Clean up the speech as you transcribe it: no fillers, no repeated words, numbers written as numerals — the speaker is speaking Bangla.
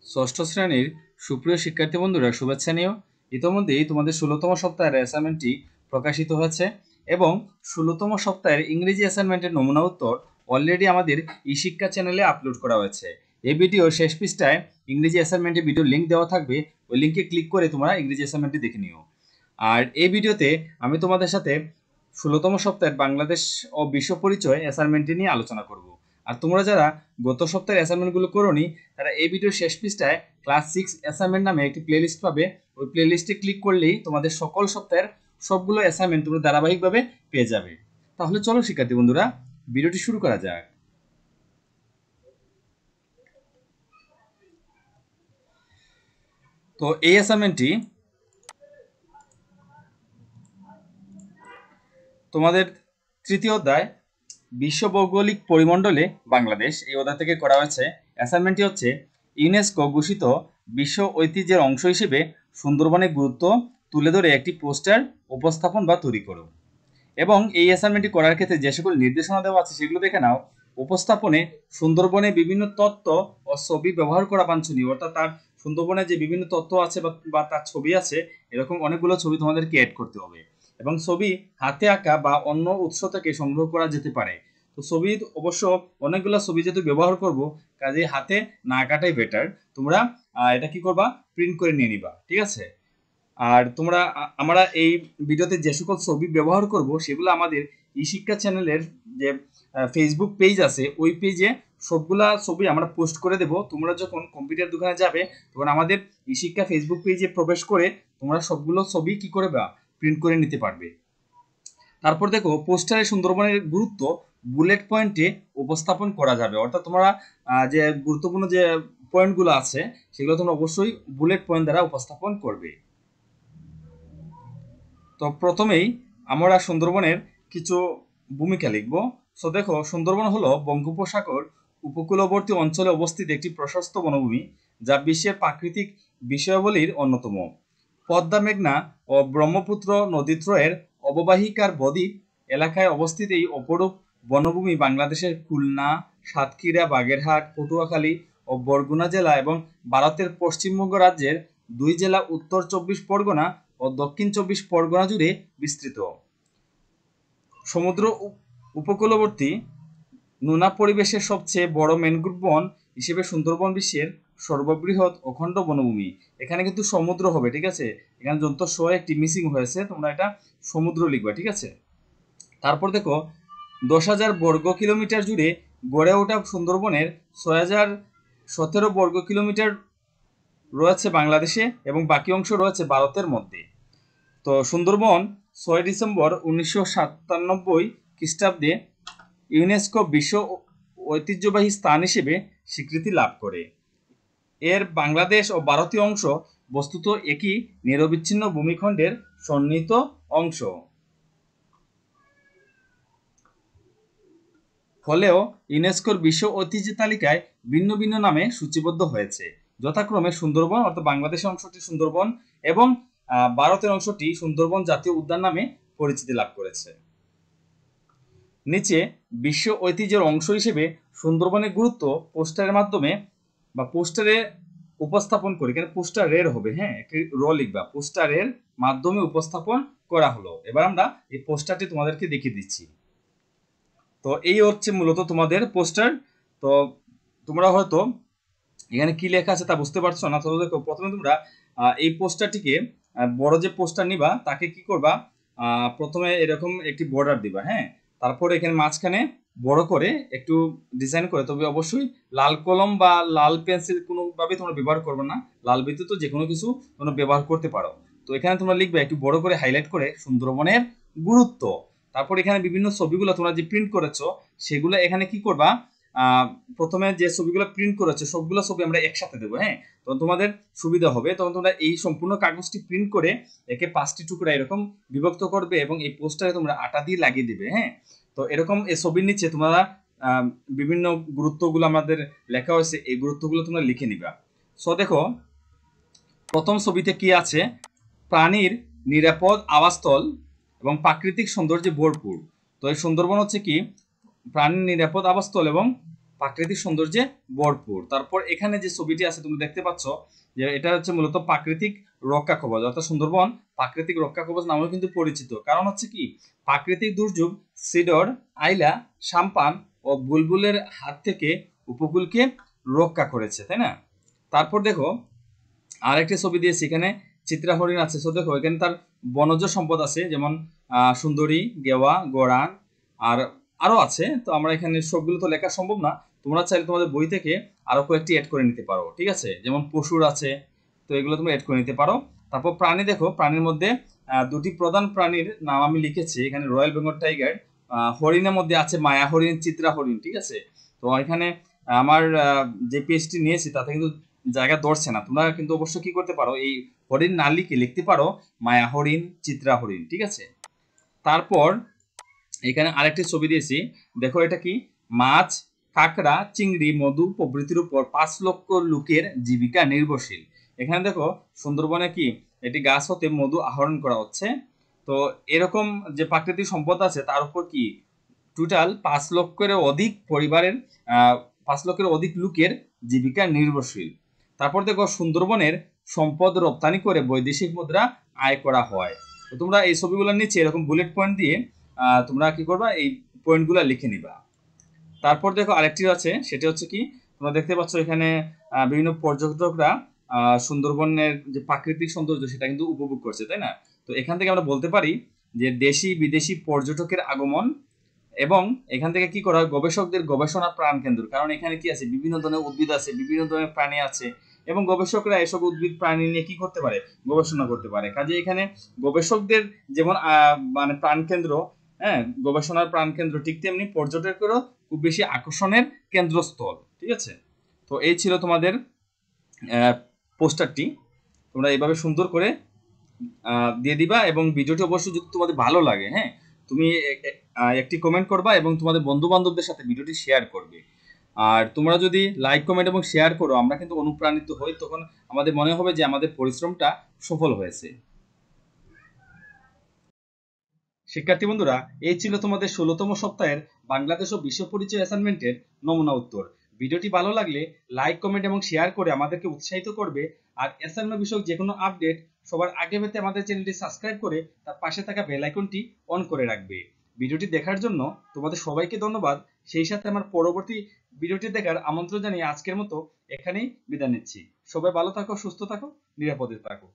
ষষ্ঠ শ্রেণীর সুপ্রিয় শিক্ষার্থী বন্ধুরা শুভেচ্ছা নিও। ইতোমধ্যেই তোমাদের 16তম সপ্তাহের অ্যাসাইনমেন্টটি প্রকাশিত হয়েছে এবং 16তম সপ্তাহের ইংরেজি অ্যাসাইনমেন্টের নমুনা উত্তর অলরেডি আমাদের ই শিক্ষা চ্যানেলে আপলোড করা হয়েছে। এই ভিডিও শেষ পৃষ্ঠায় ইংরেজি অ্যাসাইনমেন্টের ভিডিও লিঙ্ক দেওয়া থাকবে, ওই লিঙ্কে ক্লিক করে তোমরা ইংরেজি অ্যাসাইনমেন্টটি দেখে নিও। আর এই ভিডিওতে আমি তোমাদের সাথে 16তম সপ্তাহের বাংলাদেশ ও বিশ্ব পরিচয় অ্যাসাইনমেন্টটি নিয়ে আলোচনা করব। আর তোমরা যারা গত সপ্তাহের অ্যাসাইনমেন্টগুলো করোনি তারা এই ভিডিওর শেষ পৃষ্ঠায় ক্লাস 6 অ্যাসাইনমেন্ট নামে একটি প্লেলিস্ট পাবে। ওই প্লেলিস্টে ক্লিক করলেই তোমাদের সকল সপ্তাহের সবগুলো অ্যাসাইনমেন্ট তোমরা ধারাবাহিকভাবে পেয়ে যাবে। তাহলে চলো শিক্ষার্থী বন্ধুরা ভিডিওটি শুরু করা যাক। তো এই অ্যাসাইনমেন্টটি তোমাদের তৃতীয় অধ্যায় বিশ্ব ভৌগোলিক পরিমণ্ডলে বাংলাদেশ, এই অধ্যায় থেকে করা হয়েছে। অ্যাসাইনমেন্টটি হচ্ছে ইউনেস্কো ঘোষিত বিশ্ব ঐতিহ্যের অংশ হিসেবে সুন্দরবনের গুরুত্ব তুলে ধরে একটি পোস্টার উপস্থাপন বা তৈরি করো। এবং এই অ্যাসাইনমেন্টটি করার ক্ষেত্রে যে সকল নির্দেশনা দেওয়া আছে সেগুলো দেখে নাও। উপস্থাপনে সুন্দরবনে বিভিন্ন তথ্য ও ছবি ব্যবহার করা বাঞ্ছনীয়, অর্থাৎ তার সুন্দরবনে যে বিভিন্ন তথ্য আছে বা তার ছবি আছে, এরকম অনেকগুলো ছবি তোমাদেরকে অ্যাড করতে হবে। এবং ছবি হাতে আঁকা বা অন্য উৎস থেকে সংগ্রহ করা যেতে পারে। তো ছবি অবশ্য অনেকগুলো ছবি যেহেতু ব্যবহার করব, কাজে হাতে না আঁকাটাই বেটার। তোমরা এটা কি করবা, প্রিন্ট করে নিয়ে নিবা, ঠিক আছে। আর তোমরা আমরা এই ভিডিওতে যে সকল ছবি ব্যবহার করব সেগুলো আমাদের ই শিক্ষা চ্যানেলের যে ফেসবুক পেজ আছে ওই পেজে সবগুলা ছবি আমরা পোস্ট করে দেব। তোমরা যখন কম্পিউটার দোকানে যাবে তখন আমাদের ই শিক্ষা ফেসবুক পেজে প্রবেশ করে তোমরা সবগুলো ছবি কি করে বা প্রিন্ট করে নিতে পারবে। তারপর দেখো পোস্টারে সুন্দরবনের গুরুত্ব বুলেট পয়েন্টে উপস্থাপন করা যাবে, অর্থাৎ তোমরা যে গুরুত্বপূর্ণ যে পয়েন্টগুলো আছে সেগুলো তোমরা অবশ্যই বুলেট পয়েন্ট দ্বারা উপস্থাপন করবে। তো প্রথমেই আমরা সুন্দরবনের কিছু ভূমিকা লিখব। সো দেখো, সুন্দরবন হলো বঙ্গোপসাগর উপকূলবর্তী অঞ্চলে অবস্থিত একটি প্রশস্ত বনভূমি যা বিশ্বের প্রাকৃতিক বিষয়াবলীর অন্যতম। পদ্মা, মেঘনা ও ব্রহ্মপুত্র নদীদ্বয়ের অববাহিকার বদ্বীপ এলাকায় অবস্থিত এই অপরূপ বনভূমি বাংলাদেশের খুলনা, সাতক্ষীরা, বাগেরহাট, পটুয়াখালী ও বরগুনা জেলা এবং ভারতের পশ্চিমবঙ্গ রাজ্যের 2 জেলা উত্তর 24 পরগনা ও দক্ষিণ 24 পরগনা জুড়ে বিস্তৃত। সমুদ্র উপকূলবর্তী নোনা পরিবেশের সবচেয়ে বড় ম্যানগ্রোভ বন হিসেবে সুন্দরবন বিশ্বের সর্ববৃহৎ অখণ্ড বনভূমি। এখানে কিন্তু সমুদ্র হবে, ঠিক আছে। এখানে যন্ত্র সহ একটি মিসিং হয়েছে, তোমরা এটা সমুদ্র লিখবা, ঠিক আছে। তারপর দেখো 10,000 বর্গ কিলোমিটার জুড়ে গড়ে ওঠা সুন্দরবনের 6,017 বর্গ কিলোমিটার রয়েছে বাংলাদেশে এবং বাকি অংশ রয়েছে ভারতের মধ্যে। তো সুন্দরবন 6 ডিসেম্বর 1997 খ্রিস্টাব্দে ইউনেস্কো বিশ্ব ঐতিহ্যবাহী স্থান হিসেবে স্বীকৃতি লাভ করে। এর বাংলাদেশ ও ভারতীয় অংশ বস্তুত একই নিরবিচ্ছিন্ন ভূমিখণ্ডের সন্নিহিত অংশ হলেও ইউনেস্কোর বিশ্ব ঐতিহ্য তালিকায় ভিন্ন ভিন্ন নামে সূচিবদ্ধ হয়েছে, যথাক্রমে সুন্দরবন অর্থাৎ বাংলাদেশের অংশটি সুন্দরবন এবং ভারতের অংশটি সুন্দরবন জাতীয় উদ্যান নামে পরিচিতি লাভ করেছে। নিচে বিশ্ব ঐতিহ্যের অংশ হিসেবে সুন্দরবনের গুরুত্ব পোস্টারের মাধ্যমে বা পোস্টারে উপস্থাপন করে, এখানে পোস্টারের হবে, হ্যাঁ, একটি র লিখবা, পোস্টারের মাধ্যমে উপস্থাপন করা হলো। এবার আমরা এই পোস্টারটি তোমাদেরকে দেখিয়ে দিচ্ছি। তো এই হচ্ছে মূলত তোমাদের পোস্টার। তো তোমরা হয়তো এখানে কি লেখা আছে তা বুঝতে পারছো না। তো দেখো, প্রথমে তোমরা এই পোস্টারটিকে বড় যে পোস্টার নিবা তাকে কি করবা, প্রথমে এরকম একটি বর্ডার দিবা, হ্যাঁ। তারপর এখানে মাঝখানে বড় করে একটু ডিজাইন করে, তবে অবশ্যই লাল কলম বা লাল পেন্সিল কোনোভাবে তোমরা ব্যবহার করবে না, লাল ব্যতীত যে কোনো কিছু তোমরা ব্যবহার করতে পারো। তো এখানে তোমরা লিখবে একটু বড় করে হাইলাইট করে সুন্দরবনের গুরুত্ব। তারপর এখানে বিভিন্ন ছবিগুলো তোমরা যে প্রিন্ট করেছো সেগুলো এখানে কি করবা, প্রথমে যে ছবিগুলো প্রিন্ট করেছে সবগুলো ছবি আমরা একসাথে দেবো, হ্যাঁ। তখন তোমাদের সুবিধা হবে। তখন তোমরা এই সম্পূর্ণ কাগজটি প্রিন্ট করে একে 5টি টুকরা এরকম বিভক্ত করবে এবং এই পোস্টারে তোমরা আটা দিয়ে লাগিয়ে দিবে, হ্যাঁ। তো এরকম এই ছবির নিচে তোমরা বিভিন্ন গুরুত্বগুলো আমাদের লেখা হয়েছে, এই গুরুত্বগুলো তোমরা লিখে নিবা। সো দেখো, প্রথম ছবিতে কি আছে, প্রাণীর নিরাপদ আবাসস্থল এবং প্রাকৃতিক সৌন্দর্যে ভরপুর। তো এই সুন্দরবন হচ্ছে কি প্রাণীর নিরাপদ আবাসস্থল এবং প্রাকৃতিক সৌন্দর্যে ভরপুর। তারপর এখানে যে ছবিটি আছে তুমি দেখতে পাচ্ছ যে এটা হচ্ছে মূলত প্রাকৃতিক রক্ষা কবচ, অর্থাৎ সুন্দরবন প্রাকৃতিক রক্ষা কবচ নামেও কিন্তু পরিচিত। কারণ হচ্ছে কি, প্রাকৃতিক দুর্যোগ সিডর, আইলা, সাম্পান ও বুলবুলের হাত থেকে উপকূলকে রক্ষা করেছে, তাই না? তারপর দেখো আরেকটি ছবি দিয়েছি, এখানে চিত্রা হরিণ আছে। সো দেখো এখানে তার বনজ সম্পদ আছে, যেমন সুন্দরী, গেওয়া, গড়ান আর আরো আছে। তো আমরা এখানে সবগুলো তো লেখা সম্ভব না, তোমরা চাইলে তোমাদের বই থেকে আরো কয়েকটি অ্যাড করে নিতে পারো, ঠিক আছে? যেমন পশুর আছে, তো এগুলো তুমি অ্যাড করে নিতে পারো। তারপর প্রাণী দেখো, প্রাণীর মধ্যে দুটি প্রধান প্রাণীর নাম আমি লিখেছি এখানে, রয়্যাল বেঙ্গল টাইগার, হরিণের মধ্যে আছে মায়া হরিণ, চিত্রা হরিণ, ঠিক আছে? তো এখানে আমার যে পেজটি নিয়েছি তাতে কিন্তু জায়গা ধরছে না, তোমরা কিন্তু অবশ্য কি করতে পারো, এই হরিণ না লিখে লিখতে পারো মায়া হরিণ, চিত্রা হরিণ, ঠিক আছে? তারপর এখানে আরেকটি ছবি দিয়েছি, দেখো এটা কি, মাছ, কাঁকড়া, চিংড়ি, মধু প্রভৃতির উপর 5 লক্ষ লোকের জীবিকা নির্ভরশীল। এখানে দেখো সুন্দরবনে কি এটি গাছ হতে মধু আহরণ করা হচ্ছে। তো এরকম যে প্রাকৃতিক সম্পদ আছে তার উপর কি টোটাল 5 লক্ষের অধিক পরিবারের 5 লক্ষের অধিক লোকের জীবিকা নির্ভরশীল। তারপর দেখো সুন্দরবনের সম্পদ রপ্তানি করে বৈদেশিক মুদ্রা আয় করা হয়। তো তোমরা এই ছবিগুলোর নিচে এরকম বুলেট পয়েন্ট দিয়ে তোমরা কি করবা, এই পয়েন্টগুলো লিখে নিবা। তারপর দেখো আরেকটি আছে, সেটা হচ্ছে কি, তোমরা দেখতে পাচ্ছ এখানে বিভিন্ন পর্যটকরা সুন্দরবনের যে প্রাকৃতিক সৌন্দর্য সেটা কিন্তু উপভোগ করছে, তাই না? তো এখান থেকে আমরা বলতে পারি যে দেশি বিদেশি পর্যটকের আগমন, এবং এখান থেকে কি করা হয়, গবেষকদের গবেষণা প্রাণ কেন্দ্র। কারণ এখানে কি আছে, বিভিন্ন ধরনের উদ্ভিদ আছে, বিভিন্ন ধরনের প্রাণী আছে, এবং গবেষকরা এসব উদ্ভিদ প্রাণী নিয়ে কি করতে পারে, গবেষণা করতে পারে। কাজে এখানে গবেষকদের যেমন মানে প্রাণ কেন্দ্র, হ্যাঁ, গবেষণার প্রাণ কেন্দ্র, ঠিক তেমনি পর্যটকেরও খুব বেশি আকর্ষণের কেন্দ্রস্থল, ঠিক আছে? তো এই ছিল তোমাদের পোস্টারটি, তোমরা এইভাবে সুন্দর করে দিয়ে দিবা। এবং ভিডিওটি অবশ্যই যদি তোমাদের ভালো লাগে, হ্যাঁ, তুমি একটি কমেন্ট করবা এবং তোমাদের বন্ধু বান্ধবদের সাথে ভিডিওটি শেয়ার করবে। আর তোমরা যদি লাইক, কমেন্ট এবং শেয়ার করো, আমরা কিন্তু অনুপ্রাণিত হই, তখন আমাদের মনে হবে যে আমাদের পরিশ্রমটা সফল হয়েছে। শিক্ষার্থী বন্ধুরা, এই ছিল তোমাদের 16তম সপ্তাহের বাংলাদেশ ও বিশ্ব পরিচয় অ্যাসাইনমেন্টের নমুনা উত্তর। ভিডিওটি ভালো লাগলে লাইক, কমেন্ট এবং শেয়ার করে আমাদেরকে উৎসাহিত করবে। আর অ্যাসাইনমেন্ট বিষয়ক যে কোনো আপডেট সবার আগে পেতে আমাদের চ্যানেলটি সাবস্ক্রাইব করে তার পাশে থাকা বেল আইকনটি অন করে রাখবে। ভিডিওটি দেখার জন্য তোমাদের সবাইকে ধন্যবাদ। সেই সাথে আমার পরবর্তী ভিডিওটি দেখার আমন্ত্রণ জানিয়ে আজকের মতো এখানেই বিদায় নিচ্ছি। সবাই ভালো থাকো, সুস্থ থাকো, নিরাপদে থাকো।